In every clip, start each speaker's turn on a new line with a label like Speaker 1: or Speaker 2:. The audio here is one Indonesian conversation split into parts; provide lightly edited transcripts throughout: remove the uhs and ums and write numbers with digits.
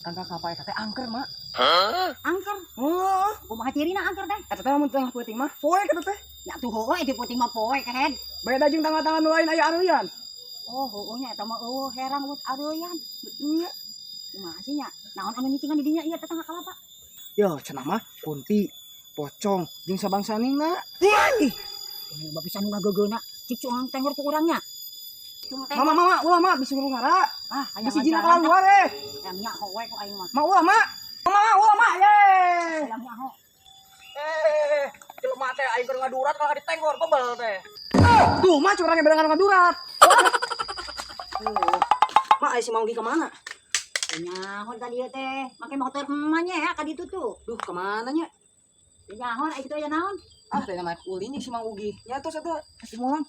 Speaker 1: Tangka kapal teh angker mak.
Speaker 2: Angker.
Speaker 1: Oh,
Speaker 2: Kumaha cirina angker teh?
Speaker 1: eta teh mun tengah peuting mah poe kitu teh.
Speaker 2: Ya tuh heueuh di peuting mah poe kehed.
Speaker 1: Beda jeung tangga-tangga nu lain aya areuyan.
Speaker 2: Oh, heueuh nya eta mah herang wut areuyan. Iya. Kumaha sih nya? Naon anu nyicingan di dinya ieu tetangga kalapa?
Speaker 1: Yo, cenah mah kunti, pocong, jeung sabangsanina.
Speaker 2: Ih, ini mah bisa nu ngagegeuna. Cik cuang tengor ku urangnya.
Speaker 1: Mama, ulah mah bisa urang ngara.
Speaker 2: Ah, aya
Speaker 1: Bisi jina kalang luar eh.
Speaker 2: yang nyaho we ku aing mah.
Speaker 1: Ma ulah mah. Ulah mah. Ye.
Speaker 2: Yang nyaho.
Speaker 1: Jelema teh aing keur ngadurat kalau ditenggor pebel teh. Tuh mah curangnya berengan ngadurat. Mak aya si Manggi ke mana?
Speaker 2: Nyaho tadi teh, make motor emaknya ya ka ditu tuh.
Speaker 1: Duh, ke mana nya?
Speaker 2: Nyaho ai kitu aya naon?
Speaker 1: Ah, teh nama ulin si Mang Ugi. Ya tos eta si Mulang.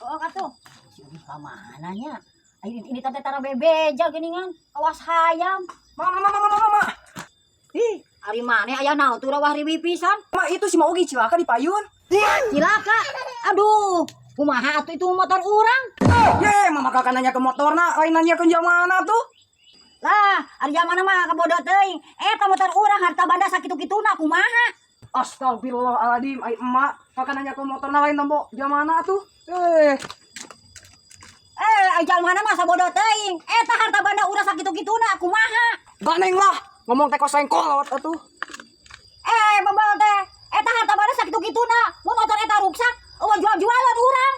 Speaker 2: Oh, katuh. Si Ugi ka mana nya? Ini teh tara bebeja geuningan, awas hayam.
Speaker 1: Mama. Ih,
Speaker 2: Ari maneh aya naon tuh rawah riwi pisan?
Speaker 1: mak itu si Mang Ugi cilaka di payun.
Speaker 2: Cilaka. Aduh, kumaha atuh itu motor urang?
Speaker 1: Ye, mama kakak nanya ke motorna, lain nanya ke mana tuh?
Speaker 2: Lah, ari zamana mah kabodo teuing. Eta motor urang harta banda sakitu-kituna kumaha?
Speaker 1: Astagfirullahaladzim, ai emak, kakak nanya ke motorna lain nombo mana tuh?
Speaker 2: Ai jalmana mah sabodo teuing. Eta harta banda urang sakitu-kituna kumaha?
Speaker 1: Ganeng lah, ngomong teh kosengkolot atuh.
Speaker 2: Bebel teh. Eta harta banda sakitu-kituna. Mun motor eta ruksak, eueuh jual-jualan urang.